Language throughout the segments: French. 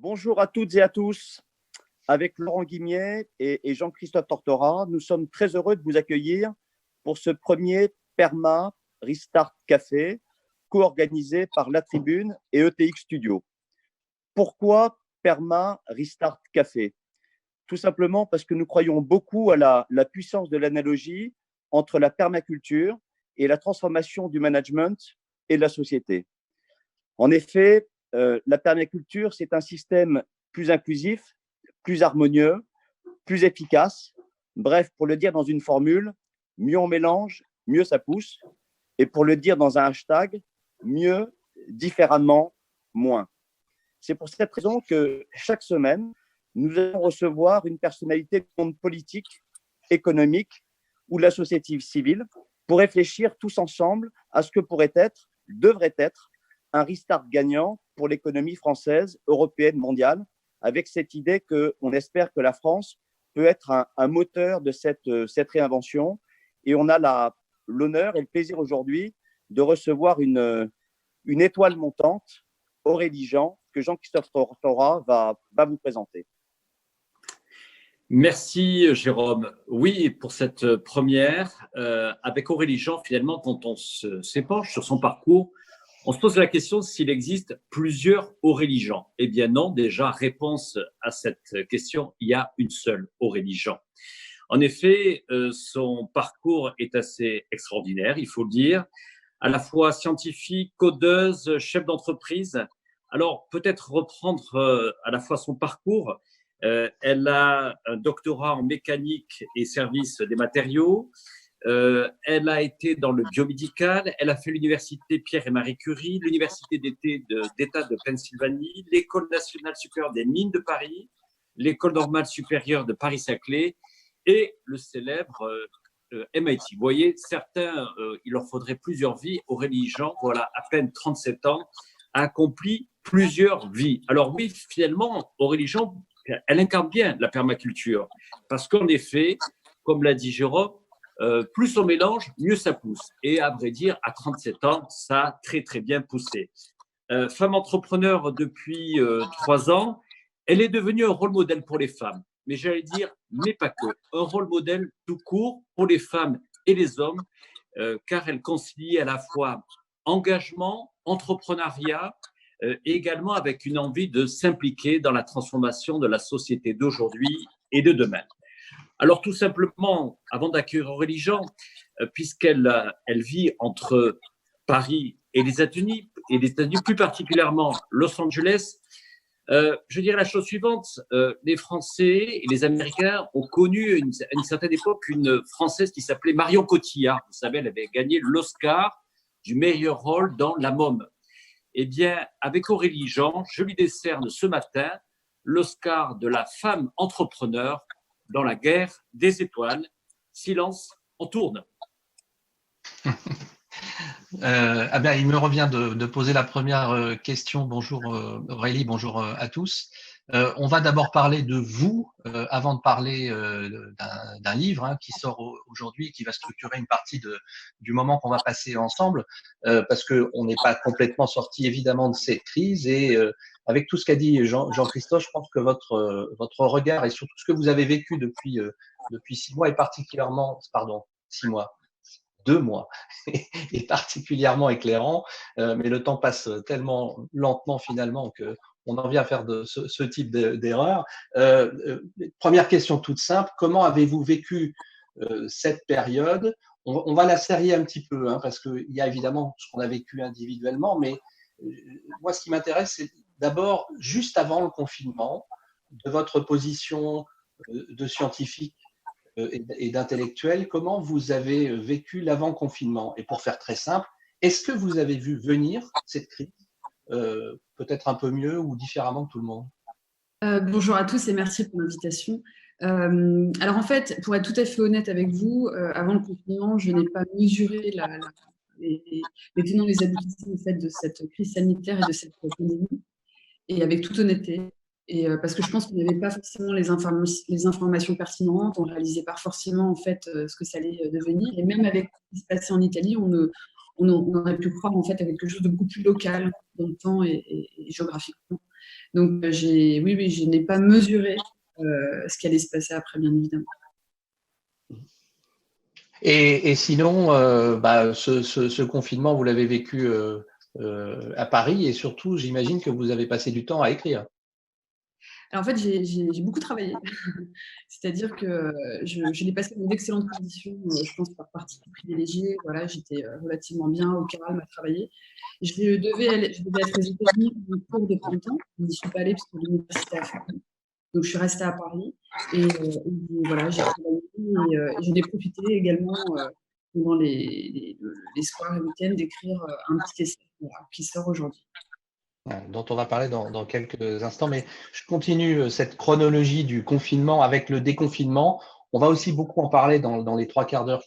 Bonjour à toutes et à tous. Avec Laurent Guimier et Jean-Christophe Tortora, nous sommes très heureux de vous accueillir pour ce premier Perma Restart Café, co-organisé par La Tribune et ETX Studio. Pourquoi Perma Restart Café? Tout simplement parce que nous croyons beaucoup à la puissance de l'analogie entre la permaculture et la transformation du management et de la société. En effet, la permaculture, c'est un système plus inclusif, plus harmonieux, plus efficace. Bref, pour le dire dans une formule, mieux on mélange, mieux ça pousse. Et pour le dire dans un hashtag, mieux, différemment, moins. C'est pour cette raison que chaque semaine, nous allons recevoir une personnalité du monde politique, économique ou de la société civile pour réfléchir tous ensemble à ce que pourrait être, devrait être, un restart gagnant pour l'économie française, européenne, mondiale, avec cette idée qu'on espère que la France peut être un moteur de cette réinvention. Et on a l'honneur et le plaisir aujourd'hui de recevoir une étoile montante, Aurélie Jean, que Jean-Christophe Tortora va vous présenter. Merci Jérôme. Oui, pour cette première, avec Aurélie Jean, finalement, quand on s'épanche sur son parcours, on se pose la question s'il existe plusieurs Aurélie Jean. Eh bien non, déjà, réponse à cette question, il y a une seule Aurélie Jean. En effet, son parcours est assez extraordinaire, il faut le dire, à la fois scientifique, codeuse, chef d'entreprise. Alors, peut-être reprendre à la fois son parcours. Elle a un doctorat en mécanique et services des matériaux. Elle a été dans le biomédical, elle a fait l'université Pierre et Marie Curie, l'université d'État de Pennsylvanie, l'école nationale supérieure des mines de Paris, l'école normale supérieure de Paris-Saclay et le célèbre MIT. Vous voyez, certains, il leur faudrait plusieurs vies. Aurélie Jean, voilà, à peine 37 ans, a accompli plusieurs vies. Alors oui, finalement, Aurélie Jean, elle incarne bien la permaculture parce qu'en effet, comme l'a dit Jérôme, plus on mélange, mieux ça pousse. Et à vrai dire, à 37 ans, ça a très, très bien poussé. Femme entrepreneur depuis 3 ans, elle est devenue un rôle modèle pour les femmes. Mais j'allais dire, mais pas que. Un rôle modèle tout court pour les femmes et les hommes, car elle concilie à la fois engagement, entrepreneuriat, et également avec une envie de s'impliquer dans la transformation de la société d'aujourd'hui et de demain. Alors, tout simplement, avant d'accueillir Aurélie Jean, puisqu'elle vit entre Paris et les États-Unis, plus particulièrement Los Angeles, je dirais la chose suivante. Les Français et les Américains ont connu à une certaine époque une Française qui s'appelait Marion Cotillard. Vous savez, elle avait gagné l'Oscar du meilleur rôle dans La Môme. Eh bien, avec Aurélie Jean, je lui décerne ce matin l'Oscar de la femme entrepreneur dans la guerre des étoiles. Silence, on tourne. Il me revient de poser la première question. Bonjour Aurélie, bonjour à tous. On va d'abord parler de vous avant de parler d'un livre qui sort aujourd'hui, qui va structurer une partie du moment qu'on va passer ensemble, parce qu'on n'est pas complètement sorti évidemment de cette crise et avec tout ce qu'a dit Jean-Christophe, je pense que votre regard et surtout ce que vous avez vécu depuis 6 mois est particulièrement, 2 mois est particulièrement éclairant, mais le temps passe tellement lentement finalement que on en vient à faire de ce type d'erreur. Première question toute simple, comment avez-vous vécu cette période? On va la serrer un petit peu, parce qu'il y a évidemment ce qu'on a vécu individuellement, mais moi ce qui m'intéresse, c'est d'abord, juste avant le confinement, de votre position de scientifique et d'intellectuel, comment vous avez vécu l'avant-confinement? Et pour faire très simple, est-ce que vous avez vu venir cette crise peut-être un peu mieux ou différemment que tout le monde? Bonjour à tous et merci pour l'invitation. Alors en fait, pour être tout à fait honnête avec vous, avant le confinement, je n'ai pas mesuré les tenants et les aboutissants en fait, de cette crise sanitaire et de cette pandémie, et avec toute honnêteté. Et parce que je pense qu'on n'avait pas forcément les informations pertinentes, on ne réalisait pas forcément en fait ce que ça allait devenir. Et même avec ce qui se passait en Italie, on on aurait pu croire en fait à quelque chose de beaucoup plus local dans le temps et géographiquement. Donc, oui, je n'ai pas mesuré ce qui allait se passer après, bien évidemment. Et sinon, ce confinement, vous l'avez vécu à Paris et surtout, j'imagine que vous avez passé du temps à écrire. Alors en fait, j'ai beaucoup travaillé. C'est-à-dire que je l'ai passé dans d'excellentes conditions, je pense par partie privilégiée. Voilà, j'étais relativement bien, au calme, à travailler. Je devais être aux États-Unis pour un cours de printemps. Je n'y suis pas allée parce que l'université a fermé. Donc je suis restée à Paris et voilà, j'ai travaillé et j'en ai profité également pendant les soirs et week-ends d'écrire un petit essai qui sort aujourd'hui. Dont on va parler dans quelques instants, mais je continue cette chronologie du confinement avec le déconfinement. On va aussi beaucoup en parler dans les 3/4 d'heure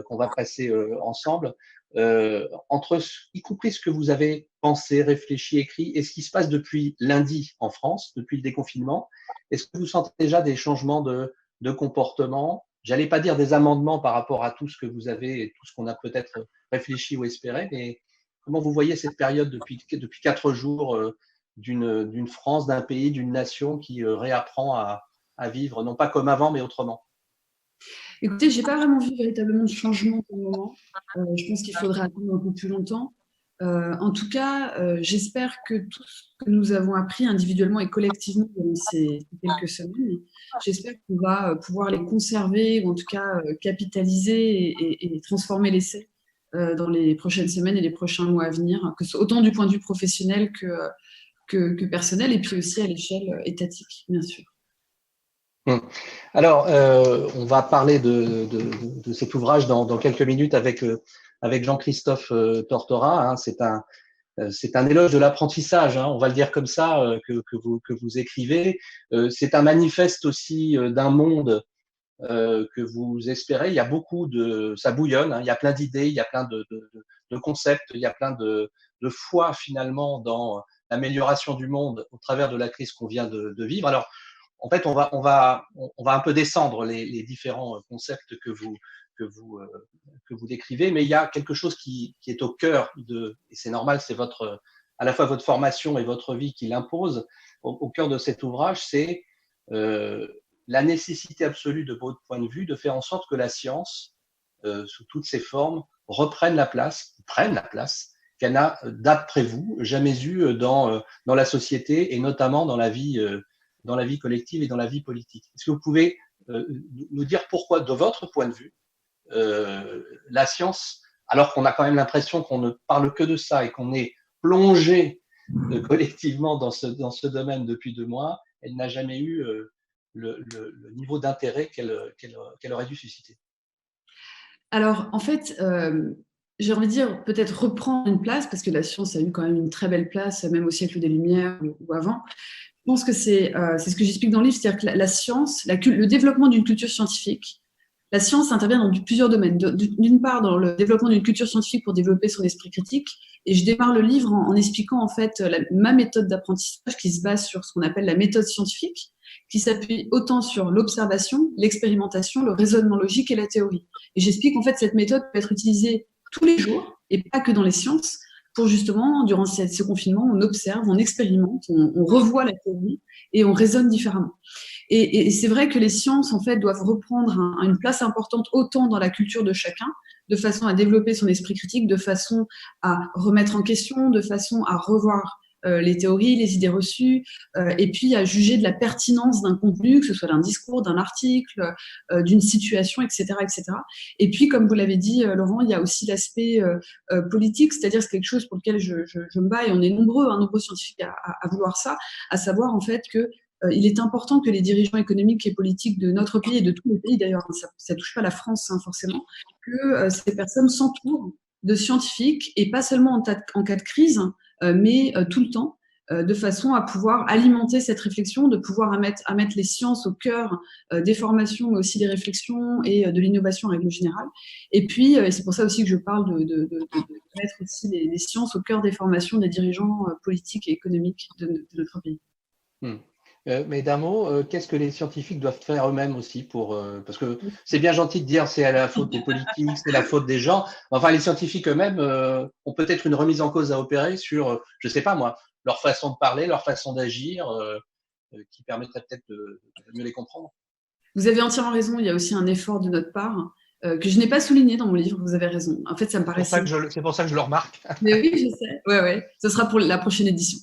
qu'on va passer ensemble, y compris ce que vous avez pensé, réfléchi, écrit, et ce qui se passe depuis lundi en France, depuis le déconfinement. Est-ce que vous sentez déjà des changements de comportement? J'allais pas dire des amendements par rapport à tout ce que vous avez et tout ce qu'on a peut-être réfléchi ou espéré, mais comment vous voyez cette période depuis 4 jours d'une France, d'un pays, d'une nation qui réapprend à vivre, non pas comme avant, mais autrement? Écoutez, je n'ai pas vraiment vu véritablement de changement pour le moment. Je pense qu'il faudra attendre un peu plus longtemps. En tout cas, j'espère que tout ce que nous avons appris individuellement et collectivement durant ces quelques semaines, j'espère qu'on va pouvoir les conserver ou en tout cas capitaliser et transformer l'essai dans les prochaines semaines et les prochains mois à venir, autant du point de vue professionnel que personnel, et puis aussi à l'échelle étatique, bien sûr. Alors, on va parler de cet ouvrage dans quelques minutes avec Jean-Christophe Tortora. Hein. C'est un éloge de l'apprentissage, hein, on va le dire comme ça, que vous écrivez. C'est un manifeste aussi d'un monde que vous espérez. Il y a ça bouillonne, hein, il y a plein d'idées, il y a plein de concepts, il y a plein de foi finalement dans l'amélioration du monde au travers de la crise qu'on vient de vivre. Alors, en fait, on va un peu descendre les différents concepts que vous décrivez, mais il y a quelque chose qui est au cœur et c'est normal, c'est à la fois votre formation et votre vie qui l'impose, au cœur de cet ouvrage, c'est la nécessité absolue de votre point de vue de faire en sorte que la science, sous toutes ses formes, prenne la place qu'elle n'a, d'après vous, jamais eue dans la société et notamment dans la vie collective et dans la vie politique. Est-ce que vous pouvez nous dire pourquoi, de votre point de vue, la science, alors qu'on a quand même l'impression qu'on ne parle que de ça et qu'on est plongé collectivement dans ce domaine depuis 2 mois, elle n'a jamais eu le niveau d'intérêt qu'elle aurait dû susciter? Alors, en fait, j'ai envie de dire peut-être reprendre une place, parce que la science a eu quand même une très belle place, même au siècle des Lumières ou avant. Je pense que c'est ce que j'explique dans le livre, c'est-à-dire que la science, le développement d'une culture scientifique, la science intervient dans plusieurs domaines. D'une part, dans le développement d'une culture scientifique pour développer son esprit critique. Et je démarre le livre en expliquant en fait ma méthode d'apprentissage qui se base sur ce qu'on appelle la méthode scientifique, qui s'appuie autant sur l'observation, l'expérimentation, le raisonnement logique et la théorie. Et j'explique en fait cette méthode peut être utilisée tous les jours et pas que dans les sciences, pour justement, durant ce confinement, on observe, on expérimente, on revoit la théorie et on raisonne différemment. Et c'est vrai que les sciences, en fait, doivent reprendre une place importante autant dans la culture de chacun, de façon à développer son esprit critique, de façon à remettre en question, de façon à revoir les théories, les idées reçues, et puis à juger de la pertinence d'un contenu, que ce soit d'un discours, d'un article, d'une situation, etc., etc. Et puis, comme vous l'avez dit, Laurent, il y a aussi l'aspect politique, c'est-à-dire c'est quelque chose pour lequel je me bats, et on est nombreux scientifiques à vouloir ça, à savoir en fait que il est important que les dirigeants économiques et politiques de notre pays et de tous les pays d'ailleurs, ça touche pas la France forcément, que ces personnes s'entourent de scientifiques et pas seulement en cas de crise, mais tout le temps, de façon à pouvoir alimenter cette réflexion, de pouvoir à mettre les sciences au cœur des formations, mais aussi des réflexions et de l'innovation en règle générale. Et puis, c'est pour ça aussi que je parle de mettre aussi les sciences au cœur des formations des dirigeants politiques et économiques de notre pays. Mais d'un mot, qu'est-ce que les scientifiques doivent faire eux-mêmes aussi parce que c'est bien gentil de dire c'est la faute des politiques, c'est la faute des gens. Enfin, les scientifiques eux-mêmes ont peut-être une remise en cause à opérer sur, je sais pas moi, leur façon de parler, leur façon d'agir, qui permettrait peut-être de mieux les comprendre. Vous avez entièrement raison, il y a aussi un effort de notre part que je n'ai pas souligné dans mon livre, vous avez raison. En fait, ça me paraissait… C'est pour ça que je le remarque. Mais oui, je sais. Ouais. Ce sera pour la prochaine édition.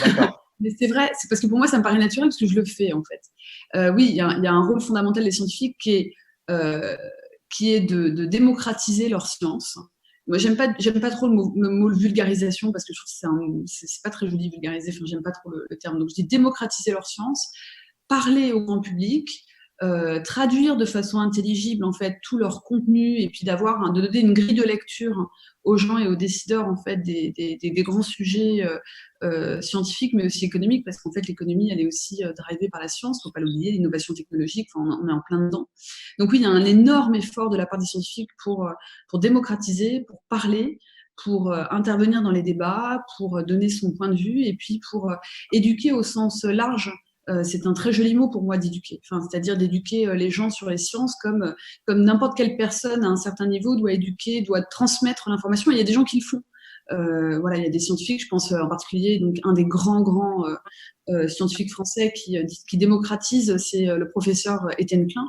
D'accord. Mais c'est vrai, c'est parce que pour moi, ça me paraît naturel parce que je le fais, en fait. Oui, il y a un rôle fondamental des scientifiques qui est de démocratiser leur science. Moi, j'aime pas trop le mot vulgarisation parce que je trouve que c'est pas très joli vulgariser. Enfin, j'aime pas trop le terme. Donc, je dis démocratiser leur science, parler au grand public, traduire de façon intelligible en fait tout leur contenu et puis de donner une grille de lecture aux gens et aux décideurs en fait des grands sujets scientifiques mais aussi économiques parce qu'en fait l'économie elle est aussi drivée par la science, faut pas l'oublier, l'innovation technologique, enfin, on est en plein dedans. Donc oui, il y a un énorme effort de la part des scientifiques pour démocratiser, pour parler, pour intervenir dans les débats, pour donner son point de vue et puis pour éduquer au sens large. C'est un très joli mot pour moi d'éduquer, c'est-à-dire d'éduquer les gens sur les sciences comme n'importe quelle personne à un certain niveau doit éduquer, doit transmettre l'information. Et il y a des gens qui le font. Voilà, il y a des scientifiques, je pense en particulier, donc un des grands scientifiques français qui démocratise, c'est le professeur Étienne Klein,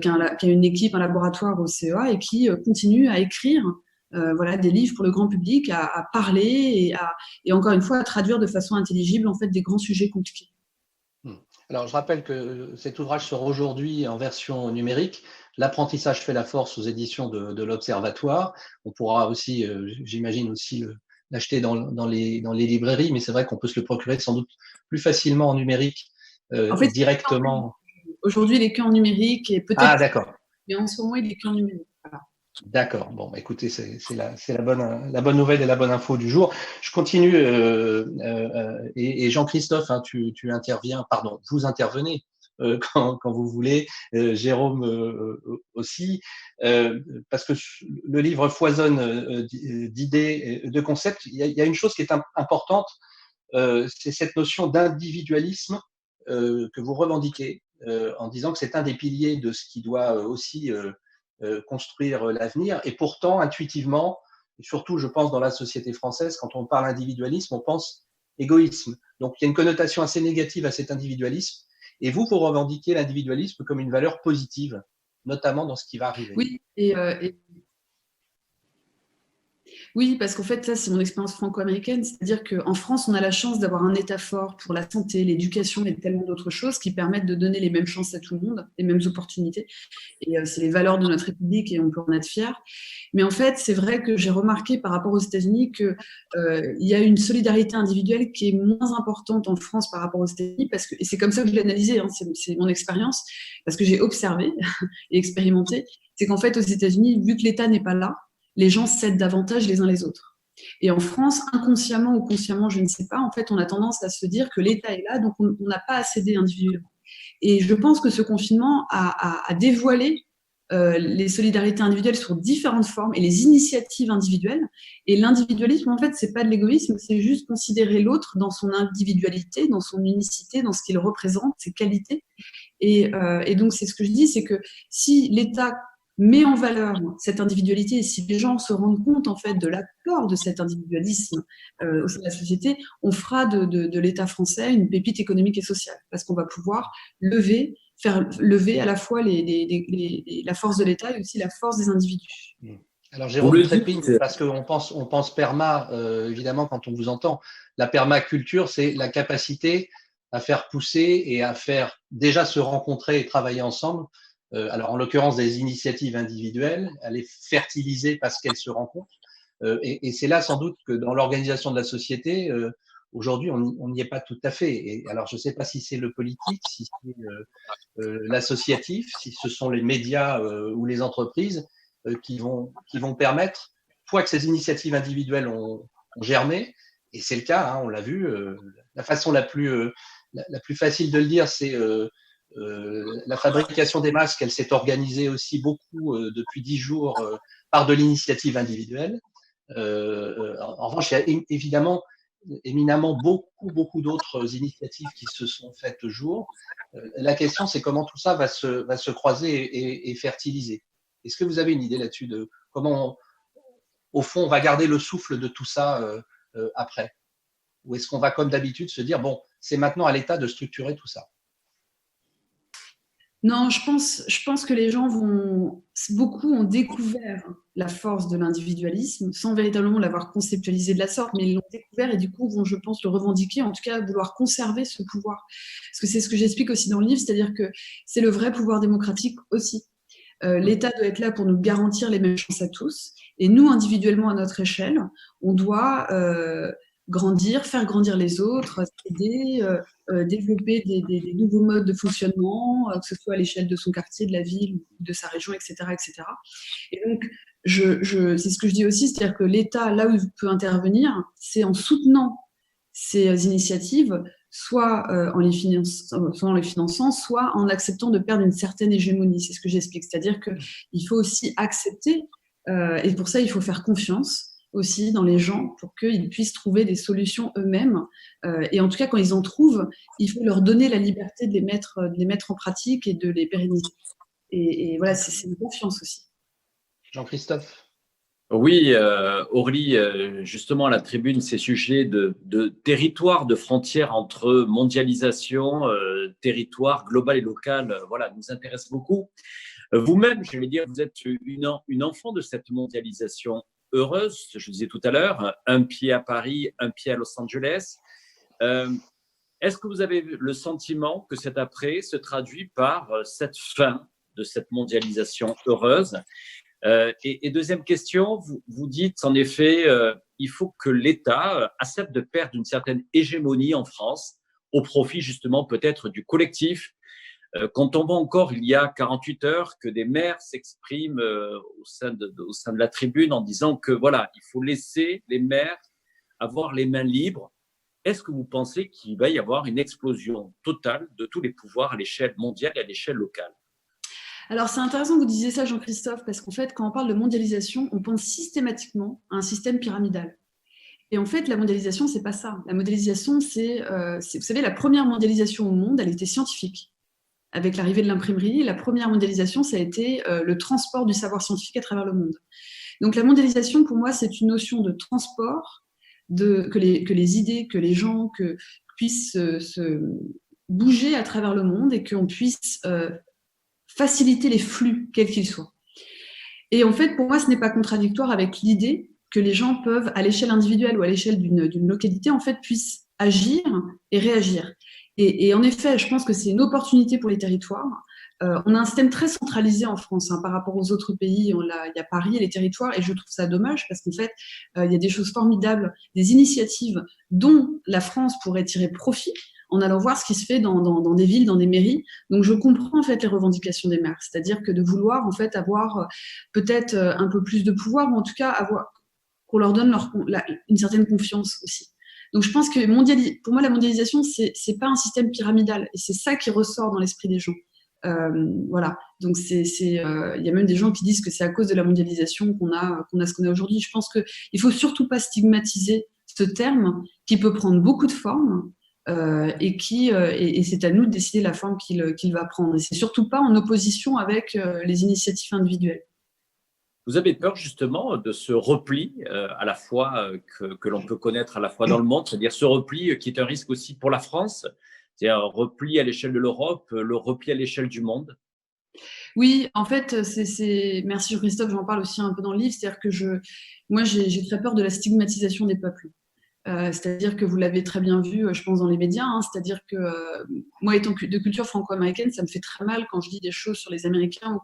qui a une équipe, un laboratoire au CEA et qui continue à écrire des livres pour le grand public, à parler et encore une fois à traduire de façon intelligible en fait des grands sujets compliqués. Alors, je rappelle que cet ouvrage sort aujourd'hui en version numérique. L'apprentissage fait la force aux éditions de l'Observatoire. On pourra aussi, j'imagine aussi, l'acheter dans les librairies, mais c'est vrai qu'on peut se le procurer sans doute plus facilement en numérique, en fait, directement. Aujourd'hui, il est qu'en numérique et peut-être. Ah, d'accord. Mais en ce moment, il est qu'en numérique. Voilà. D'accord. Bon, écoutez, c'est la bonne nouvelle et la bonne info du jour. Je continue et Jean-Christophe, hein, tu interviens, pardon, vous intervenez quand vous voulez, Jérôme aussi, parce que le livre foisonne d'idées, de concepts. Il y a une chose qui est importante, c'est cette notion d'individualisme que vous revendiquez en disant que c'est un des piliers de ce qui doit aussi construire l'avenir. Et pourtant, intuitivement, et surtout, je pense, dans la société française, quand on parle individualisme, on pense égoïsme. Donc, il y a une connotation assez négative à cet individualisme. Et vous revendiquez l'individualisme comme une valeur positive, notamment dans ce qui va arriver. Oui, oui, parce qu'en fait, ça, c'est mon expérience franco-américaine. C'est-à-dire qu'en France, on a la chance d'avoir un État fort pour la santé, l'éducation et tellement d'autres choses qui permettent de donner les mêmes chances à tout le monde, les mêmes opportunités. Et c'est les valeurs de notre République et on peut en être fier. Mais en fait, c'est vrai que j'ai remarqué par rapport aux États-Unis qu'il y a une solidarité individuelle qui est moins importante en France par rapport aux États-Unis. Et c'est comme ça que je l'ai analysé, hein, c'est mon expérience, parce que j'ai observé et expérimenté. C'est qu'en fait, aux États-Unis, vu que l'État n'est pas là, les gens cèdent davantage les uns les autres. Et en France, inconsciemment ou consciemment, je ne sais pas, en fait, on a tendance à se dire que l'État est là, donc on n'a pas à céder individuellement. Et je pense que ce confinement a dévoilé les solidarités individuelles sur différentes formes et les initiatives individuelles. Et l'individualisme, en fait, c'est pas de l'égoïsme, c'est juste considérer l'autre dans son individualité, dans son unicité, dans ce qu'il représente, ses qualités. Et donc, c'est ce que je dis, c'est que si l'État met en valeur cette individualité et si les gens se rendent compte en fait de l'apport de cet individualisme au sein de la société, on fera de l'État français une pépite économique et sociale parce qu'on va pouvoir faire lever à la fois la force de l'État et aussi la force des individus. Alors Jérôme trépigne parce qu'on pense perma, évidemment quand on vous entend. La permaculture, c'est la capacité à faire pousser et à faire déjà se rencontrer et travailler ensemble. Alors en l'occurrence des initiatives individuelles, à les fertiliser parce qu'elles se rencontrent. Et c'est là sans doute que dans l'organisation de la société, aujourd'hui, on n'y est pas tout à fait. Et alors je ne sais pas si c'est le politique, si c'est l'associatif, si ce sont les médias ou les entreprises qui vont permettre, une fois que ces initiatives individuelles ont germé, et c'est le cas, hein, on l'a vu, la façon la plus facile de le dire, c'est la fabrication des masques, elle s'est organisée aussi beaucoup depuis 10 jours par de l'initiative individuelle. En revanche, il y a évidemment éminemment beaucoup d'autres initiatives qui se sont faites jour. La question, c'est comment tout ça va se croiser et fertiliser. Est-ce que vous avez une idée là-dessus de comment, au fond, on va garder le souffle de tout ça après? Ou est-ce qu'on va, comme d'habitude, se dire, bon, c'est maintenant à l'État de structurer tout ça? Non, je pense que les gens beaucoup ont découvert la force de l'individualisme sans véritablement l'avoir conceptualisé de la sorte, mais ils l'ont découvert et du coup vont, je pense, le revendiquer, en tout cas vouloir conserver ce pouvoir. Parce que c'est ce que j'explique aussi dans le livre, c'est-à-dire que c'est le vrai pouvoir démocratique aussi. L'État doit être là pour nous garantir les mêmes chances à tous, et nous, individuellement, à notre échelle, on doit grandir, faire grandir les autres, aider, développer des nouveaux modes de fonctionnement, que ce soit à l'échelle de son quartier, de la ville, de sa région, etc. etc. Et donc, c'est ce que je dis aussi, c'est-à-dire que l'État, là où il peut intervenir, c'est en soutenant ces initiatives, soit en les finançant, soit en acceptant de perdre une certaine hégémonie. C'est ce que j'explique. C'est-à-dire qu'il faut aussi accepter, et pour ça, il faut faire confiance aussi dans les gens pour qu'ils puissent trouver des solutions eux-mêmes. Et en tout cas, quand ils en trouvent, il faut leur donner la liberté de les mettre en pratique et de les pérenniser. Et voilà, c'est une confiance aussi. Jean-Christophe? Oui, Aurélie, justement, à la tribune, ces sujets de territoire, de frontières entre mondialisation, territoire global et local, voilà, nous intéressent beaucoup. Vous-même, je vais dire, vous êtes une enfant de cette mondialisation heureuse, je le disais tout à l'heure, un pied à Paris, un pied à Los Angeles. Est-ce que vous avez le sentiment que cet après se traduit par cette fin de cette mondialisation heureuse? Et deuxième question, vous dites en effet, il faut que l'État accepte de perdre une certaine hégémonie en France au profit justement peut-être du collectif. Quand on voit encore il y a 48 heures que des maires s'expriment au sein de la tribune en disant que voilà, il faut laisser les maires avoir les mains libres. Est-ce que vous pensez qu'il va y avoir une explosion totale de tous les pouvoirs à l'échelle mondiale et à l'échelle locale? Alors, c'est intéressant que vous disiez ça, Jean-Christophe, parce qu'en fait, quand on parle de mondialisation, on pense systématiquement à un système pyramidal. Et en fait, la mondialisation, c'est pas ça. La mondialisation, c'est, vous savez, la première mondialisation au monde, elle était scientifique. Avec l'arrivée de l'imprimerie, la première mondialisation, ça a été le transport du savoir scientifique à travers le monde. Donc, la mondialisation, pour moi, c'est une notion de transport, que les idées, que les gens puissent se bouger à travers le monde et qu'on puisse faciliter les flux, quels qu'ils soient. Et en fait, pour moi, ce n'est pas contradictoire avec l'idée que les gens peuvent, à l'échelle individuelle ou à l'échelle d'une localité, en fait, puissent agir et réagir. Et en effet, je pense que c'est une opportunité pour les territoires. On a un système très centralisé en France par rapport aux autres pays. Il y a Paris et les territoires, et je trouve ça dommage parce qu'en fait, il y a des choses formidables, des initiatives dont la France pourrait tirer profit en allant voir ce qui se fait dans des villes, dans des mairies. Donc, je comprends en fait les revendications des maires, c'est-à-dire que de vouloir en fait avoir peut-être un peu plus de pouvoir, ou en tout cas qu'on leur donne une certaine confiance aussi. Donc, je pense que pour moi, la mondialisation, c'est pas un système pyramidal, et c'est ça qui ressort dans l'esprit des gens. Voilà. Donc, il y a même des gens qui disent que c'est à cause de la mondialisation qu'on a ce qu'on a aujourd'hui. Je pense qu'il faut surtout pas stigmatiser ce terme qui peut prendre beaucoup de formes. Et c'est à nous de décider la forme qu'il va prendre. Et c'est surtout pas en opposition avec les initiatives individuelles. Vous avez peur justement de ce repli à la fois que l'on peut connaître à la fois dans le monde, c'est-à-dire ce repli qui est un risque aussi pour la France, c'est-à-dire un repli à l'échelle de l'Europe, le repli à l'échelle du monde? Oui, en fait, merci Christophe, j'en parle aussi un peu dans le livre, c'est-à-dire que moi j'ai très peur de la stigmatisation des peuples. C'est-à-dire que vous l'avez très bien vu, je pense, dans les médias, c'est-à-dire que moi, étant de culture franco-américaine, ça me fait très mal quand je dis des choses sur les Américains ou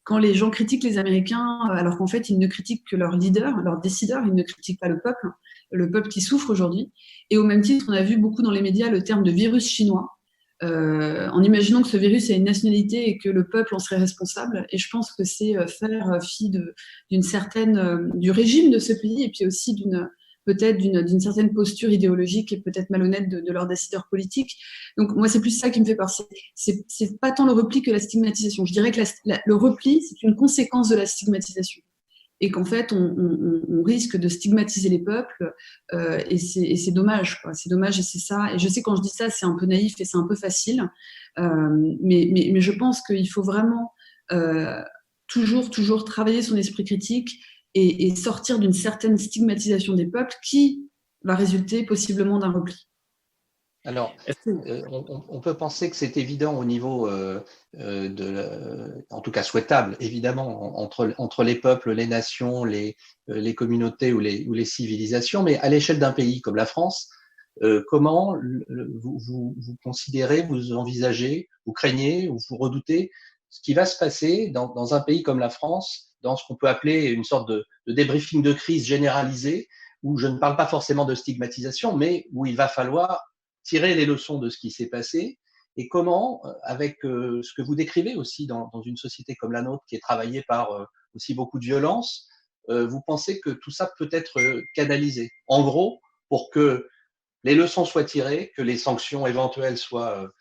quand les gens critiquent les Américains, alors qu'en fait, ils ne critiquent que leurs leaders, leurs décideurs, ils ne critiquent pas le peuple qui souffre aujourd'hui. Et au même titre, on a vu beaucoup dans les médias le terme de virus chinois, en imaginant que ce virus a une nationalité et que le peuple en serait responsable. Et je pense que c'est faire fi du régime de ce pays, et puis aussi peut-être d'une certaine posture idéologique et peut-être malhonnête de leurs décideurs politiques. Donc moi, c'est plus ça qui me fait peur. C'est pas tant le repli que la stigmatisation. Je dirais que le repli, c'est une conséquence de la stigmatisation. et qu'en fait, on risque de stigmatiser les peuples, et c'est dommage, quoi. C'est dommage, et c'est ça. Et je sais, quand je dis ça, c'est un peu naïf et c'est un peu facile, mais je pense qu'il faut vraiment toujours travailler son esprit critique et sortir d'une certaine stigmatisation des peuples qui va résulter possiblement d'un repli. Alors, on peut penser que c'est évident au niveau, en tout cas souhaitable, évidemment, entre les peuples, les nations, les communautés ou les civilisations, mais à l'échelle d'un pays comme la France, comment vous considérez, vous envisagez, vous craignez ou vous redoutez ce qui va se passer dans un pays comme la France, dans ce qu'on peut appeler une sorte de débriefing de crise généralisé, où je ne parle pas forcément de stigmatisation, mais où il va falloir tirer les leçons de ce qui s'est passé, et comment, avec ce que vous décrivez aussi dans une société comme la nôtre, qui est travaillée par aussi beaucoup de violence, vous pensez que tout ça peut être canalisé, en gros, pour que les leçons soient tirées, que les sanctions éventuelles soient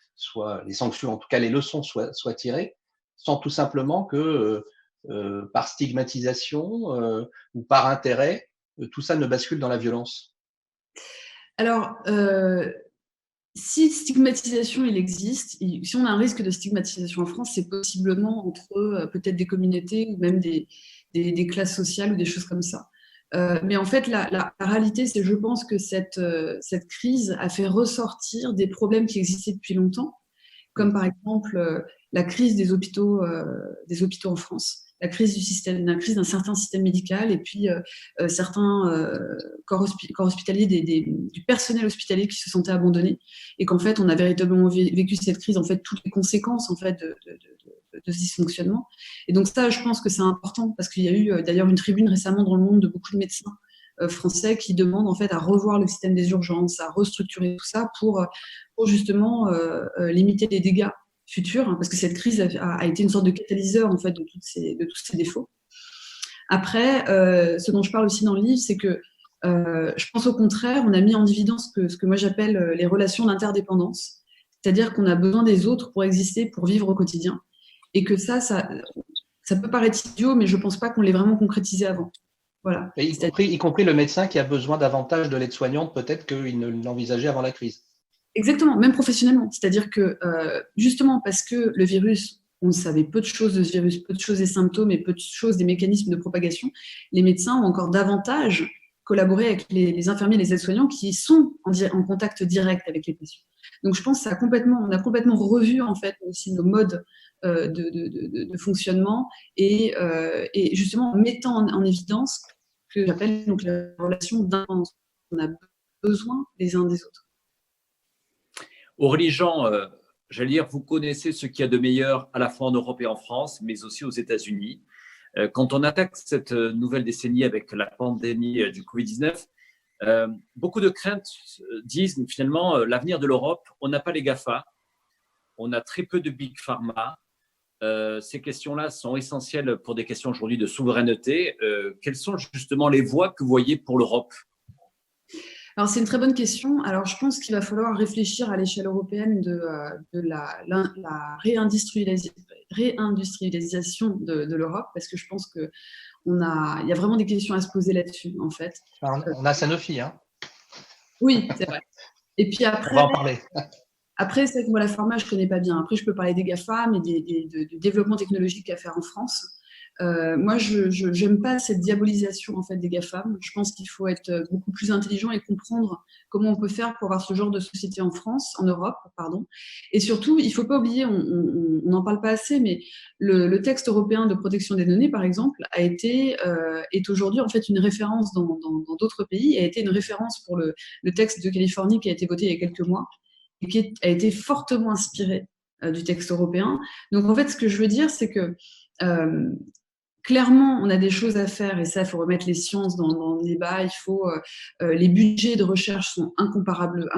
les sanctions, en tout cas les leçons soient tirées, sans tout simplement que par stigmatisation ou par intérêt, tout ça ne bascule dans la violence? Alors, si stigmatisation il existe, si on a un risque de stigmatisation en France, c'est possiblement entre peut-être des communautés ou même des classes sociales ou des choses comme ça. Mais en fait, la réalité, c'est, je pense que cette crise a fait ressortir des problèmes qui existaient depuis longtemps, comme par exemple la crise des hôpitaux en France, la crise d'un certain système médical, et puis certains corps hospitaliers, du personnel hospitalier qui se sentaient abandonnés, et qu'en fait on a véritablement vécu cette crise, en fait toutes les conséquences en fait de ce dysfonctionnement. Et donc ça, je pense que c'est important, parce qu'il y a eu d'ailleurs une tribune récemment dans Le Monde de beaucoup de médecins français qui demandent en fait à revoir le système des urgences, à restructurer tout ça pour justement limiter les dégâts futurs, hein, parce que cette crise a été une sorte de catalyseur en fait de tous ces défauts. Après, ce dont je parle aussi dans le livre, c'est que je pense au contraire, on a mis en évidence ce que moi j'appelle les relations d'interdépendance, c'est-à-dire qu'on a besoin des autres pour exister, pour vivre au quotidien, et que ça peut paraître idiot, mais je pense pas qu'on l'ait vraiment concrétisé avant. Voilà. Et y compris le médecin qui a besoin davantage de l'aide-soignante, peut-être qu'il ne l'envisageait avant la crise. Exactement, même professionnellement. C'est-à-dire que justement parce que le virus, on savait peu de choses de ce virus, peu de choses des symptômes et peu de choses des mécanismes de propagation, les médecins ont encore davantage collaboré avec les infirmiers et les aides-soignants qui sont en contact direct avec les patients. Donc je pense qu'on a complètement revu en fait aussi nos modes de fonctionnement, et justement mettant en évidence ce que j'appelle donc la relation d'indépendance. On a besoin les uns des autres. Aurélie Jean, j'allais dire, vous connaissez ce qu'il y a de meilleur à la fois en Europe et en France, mais aussi aux États-Unis. Quand on attaque cette nouvelle décennie avec la pandémie du Covid-19, beaucoup de craintes disent finalement l'avenir de l'Europe, on n'a pas les GAFA, on a très peu de Big Pharma. Ces questions-là sont essentielles pour des questions aujourd'hui de souveraineté. Quelles sont justement les voies que vous voyez pour l'Europe ? Alors, c'est une très bonne question. Alors, je pense qu'il va falloir réfléchir à l'échelle européenne de la réindustrialisation de l'Europe, parce que je pense qu'il y a vraiment des questions à se poser là-dessus, en fait. On a Sanofi, hein. Oui, c'est vrai. Et puis après, on va en parler. Après, c'est vrai que moi, la pharma, je ne connais pas bien. Après, je peux parler des GAFAM et du développement technologique à faire en France. Moi, je n'aime pas cette diabolisation en fait, des GAFAM. Je pense qu'il faut être beaucoup plus intelligent et comprendre comment on peut faire pour avoir ce genre de société en Europe, pardon. Et surtout, il ne faut pas oublier, on n'en parle pas assez, mais le texte européen de protection des données, par exemple, est aujourd'hui en fait une référence dans d'autres pays, et a été une référence pour le texte de Californie qui a été voté il y a quelques mois, et qui a été fortement inspiré du texte européen. Donc, en fait, ce que je veux dire, c'est que clairement, on a des choses à faire, et ça, il faut remettre les sciences dans le débat. Les budgets de recherche sont incomparables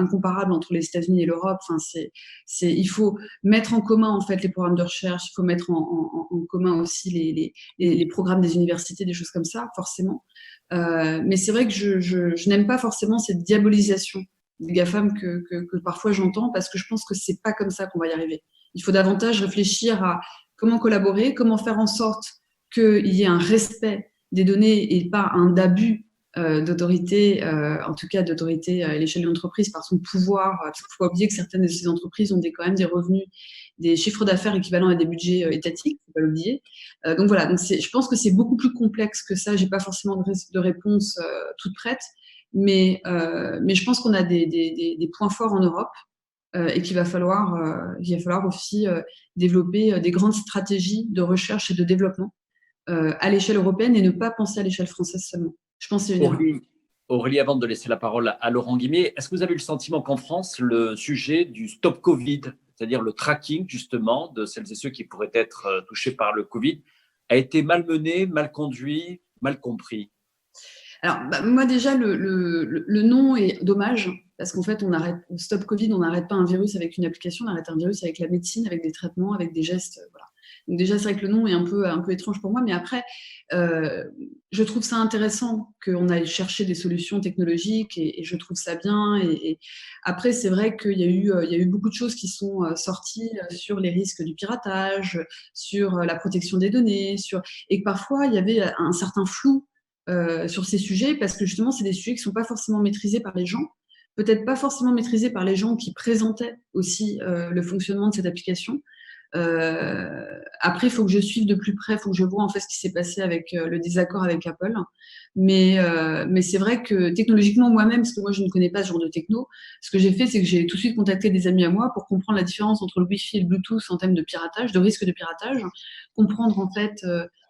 entre les États-Unis et l'Europe. Enfin, il faut mettre en commun en fait les programmes de recherche. Il faut mettre en commun aussi les programmes des universités, des choses comme ça, forcément. Mais c'est vrai que je n'aime pas forcément cette diabolisation des GAFAM que parfois j'entends, parce que je pense que c'est pas comme ça qu'on va y arriver. Il faut davantage réfléchir à comment collaborer, comment faire en sorte qu'il y ait un respect des données et pas un abus d'autorité, en tout cas d'autorité à l'échelle de l'entreprise par son pouvoir. Parce qu'il ne faut pas oublier que certaines de ces entreprises ont quand même des revenus, des chiffres d'affaires équivalents à des budgets étatiques, il ne faut pas l'oublier. Donc voilà, donc je pense que c'est beaucoup plus complexe que ça. Je n'ai pas forcément de réponse toute prête, mais je pense qu'on a des points forts en Europe et qu'il va falloir aussi développer des grandes stratégies de recherche et de développement à l'échelle européenne et ne pas penser à l'échelle française seulement. Je pense que c'est une erreur. Aurélie, avant de laisser la parole à Laurent Guimier, est-ce que vous avez le sentiment qu'en France, le sujet du stop Covid, c'est-à-dire le tracking justement de celles et ceux qui pourraient être touchés par le Covid, a été malmené, mal conduit, mal compris? Alors, moi déjà, le nom est dommage parce qu'en fait, stop Covid, on n'arrête pas un virus avec une application, on arrête un virus avec la médecine, avec des traitements, avec des gestes, voilà. Donc déjà, c'est vrai que le nom est un peu étrange pour moi, mais après, je trouve ça intéressant qu'on aille chercher des solutions technologiques et je trouve ça bien. Et après, c'est vrai qu'il y a eu beaucoup de choses qui sont sorties sur les risques du piratage, sur la protection des données, et que parfois, il y avait un certain flou sur ces sujets parce que justement, c'est des sujets qui ne sont pas forcément maîtrisés par les gens, peut-être pas forcément maîtrisés par les gens qui présentaient aussi le fonctionnement de cette application. Après, il faut que je suive de plus près, il faut que je vois en fait ce qui s'est passé avec le désaccord avec Apple. Mais c'est vrai que technologiquement, moi-même, parce que moi, je ne connais pas ce genre de techno, ce que j'ai fait, c'est que j'ai tout de suite contacté des amis à moi pour comprendre la différence entre le Wi-Fi et le Bluetooth en termes de piratage, de risque de piratage, comprendre en fait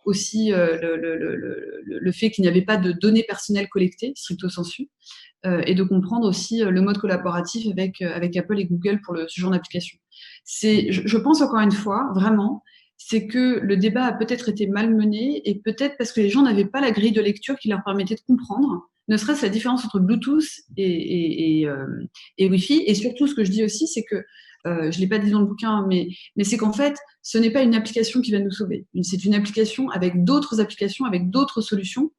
aussi le fait qu'il n'y avait pas de données personnelles collectées, stricto sensu, et de comprendre aussi le mode collaboratif avec Apple et Google pour ce genre d'application. Je pense encore une fois, vraiment, c'est que le débat a peut-être été mal mené et peut-être parce que les gens n'avaient pas la grille de lecture qui leur permettait de comprendre, ne serait-ce la différence entre Bluetooth et Wi-Fi. Et surtout, ce que je dis aussi, c'est que, je ne l'ai pas dit dans le bouquin, mais c'est qu'en fait, ce n'est pas une application qui va nous sauver. C'est une application avec d'autres applications, avec d'autres solutions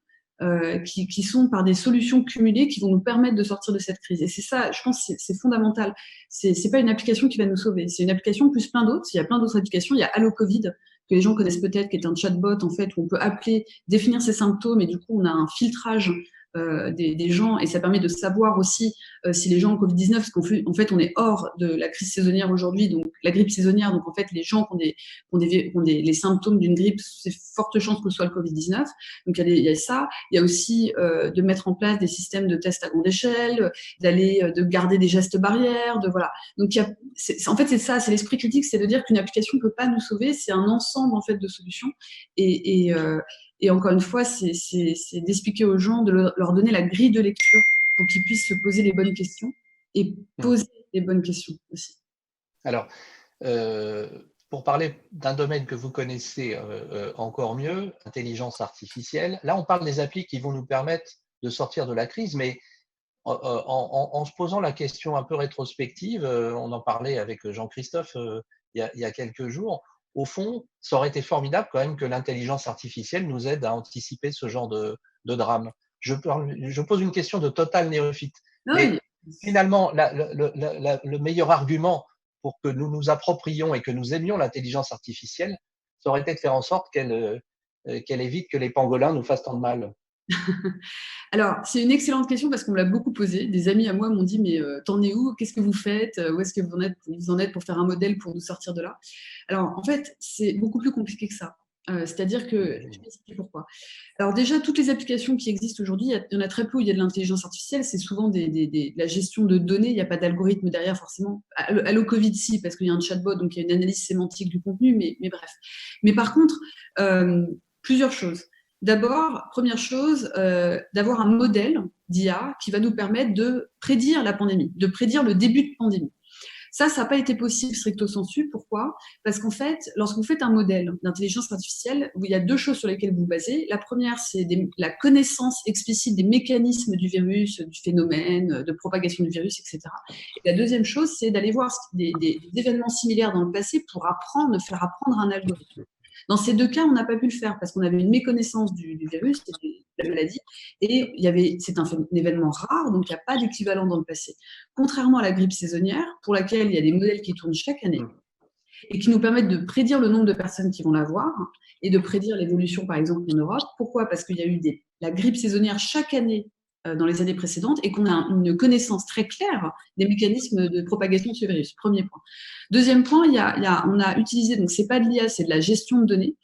qui sont par des solutions cumulées qui vont nous permettre de sortir de cette crise. Et c'est ça, je pense, c'est fondamental. C'est pas une application qui va nous sauver. C'est une application plus plein d'autres. Il y a plein d'autres applications. Il y a Allo Covid que les gens connaissent peut-être, qui est un chatbot en fait où on peut appeler, définir ses symptômes et du coup on a un filtrage des gens et ça permet de savoir aussi si les gens ont Covid-19 parce qu'en fait on est hors de la crise saisonnière aujourd'hui, donc la grippe saisonnière, donc en fait les gens qui ont les symptômes d'une grippe, c'est forte chance que ce soit le Covid-19. Donc il y a ça, il y a aussi de mettre en place des systèmes de tests à grande échelle, de garder des gestes barrières, voilà. Donc en fait c'est ça, c'est l'esprit critique, c'est de dire qu'une application ne peut pas nous sauver, c'est un ensemble en fait de solutions et encore une fois, c'est d'expliquer aux gens, de leur donner la grille de lecture pour qu'ils puissent se poser les bonnes questions et poser les bonnes questions aussi. Alors, pour parler d'un domaine que vous connaissez encore mieux, intelligence artificielle, là on parle des applis qui vont nous permettre de sortir de la crise, mais en se posant la question un peu rétrospective, on en parlait avec Jean-Christophe il y a quelques jours, au fond, ça aurait été formidable quand même que l'intelligence artificielle nous aide à anticiper ce genre de drame. Je pose une question de total néophyte. Mais finalement, le meilleur argument pour que nous nous approprions et que nous aimions l'intelligence artificielle, ça aurait été de faire en sorte qu'elle évite que les pangolins nous fassent tant de mal. Alors, c'est une excellente question parce qu'on me l'a beaucoup posée. Des amis à moi m'ont dit, mais t'en es où? Qu'est-ce que vous faites? Où est-ce que vous en êtes pour faire un modèle pour nous sortir de là? Alors, en fait, c'est beaucoup plus compliqué que ça. C'est-à-dire que, je vais expliquer pourquoi. Alors déjà, toutes les applications qui existent aujourd'hui, il y en a très peu où il y a de l'intelligence artificielle, c'est souvent de la gestion de données, il n'y a pas d'algorithme derrière forcément. Allo Covid, si, parce qu'il y a un chatbot, donc il y a une analyse sémantique du contenu, mais bref. Mais par contre, plusieurs choses. D'abord, première chose, d'avoir un modèle d'IA qui va nous permettre de prédire la pandémie, de prédire le début de pandémie. Ça n'a pas été possible stricto sensu. Pourquoi? Parce qu'en fait, lorsque vous faites un modèle d'intelligence artificielle, il y a deux choses sur lesquelles vous vous basez. La première, c'est la connaissance explicite des mécanismes du virus, du phénomène, de propagation du virus, etc. Et la deuxième chose, c'est d'aller voir des événements similaires dans le passé pour faire apprendre un algorithme. Dans ces deux cas, on n'a pas pu le faire parce qu'on avait une méconnaissance du virus, de la maladie, et c'est un événement rare, donc il n'y a pas d'équivalent dans le passé. Contrairement à la grippe saisonnière, pour laquelle il y a des modèles qui tournent chaque année. et qui nous permettent de prédire le nombre de personnes qui vont l'avoir et de prédire l'évolution, par exemple, en Europe. Pourquoi ? Parce qu'il y a eu la grippe saisonnière chaque année dans les années précédentes et qu'on a une connaissance très claire des mécanismes de propagation de ce virus. Premier point. Deuxième point, on a utilisé, donc c'est pas de l'IA, c'est de la gestion de données,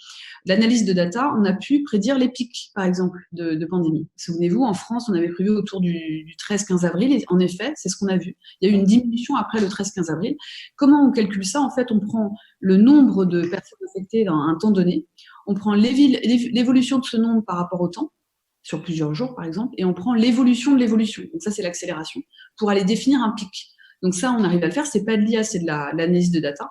de l'analyse de data, on a pu prédire les pics, par exemple, de pandémie. Souvenez-vous, en France, on avait prévu autour du 13-15 avril, et en effet, c'est ce qu'on a vu. Il y a eu une diminution après le 13-15 avril. Comment on calcule ça ? En fait, on prend le nombre de personnes infectées dans un temps donné, on prend l'évolution de ce nombre par rapport au temps, sur plusieurs jours, par exemple, et on prend l'évolution de l'évolution. Donc ça, c'est l'accélération, pour aller définir un pic. Donc ça, on arrive à le faire. C'est pas de l'IA, c'est de l'analyse de data.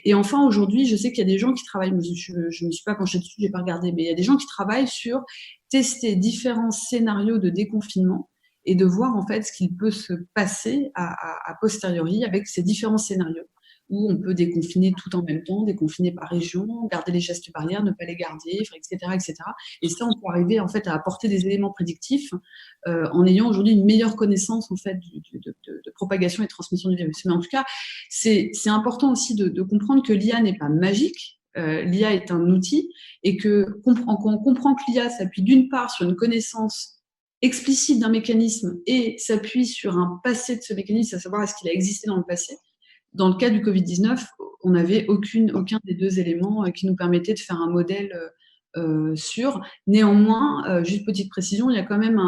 Et enfin, aujourd'hui, je sais qu'il y a des gens qui travaillent, je ne me suis pas penchée dessus, je n'ai pas regardé, mais il y a des gens qui travaillent sur tester différents scénarios de déconfinement et de voir en fait ce qu'il peut se passer à posteriori avec ces différents scénarios, où on peut déconfiner tout en même temps, déconfiner par région, garder les gestes barrières, ne pas les garder, etc., etc. Et ça, on peut arriver en fait à apporter des éléments prédictifs en ayant aujourd'hui une meilleure connaissance en fait de propagation et transmission du virus. Mais en tout cas, c'est important aussi de comprendre que l'IA n'est pas magique. L'IA est un outil et quand on comprend que l'IA s'appuie d'une part sur une connaissance explicite d'un mécanisme et s'appuie sur un passé de ce mécanisme, à savoir est-ce qu'il a existé dans le passé. Dans le cas du Covid-19, on n'avait aucun des deux éléments qui nous permettait de faire un modèle sûr. Néanmoins, juste petite précision, il y a quand même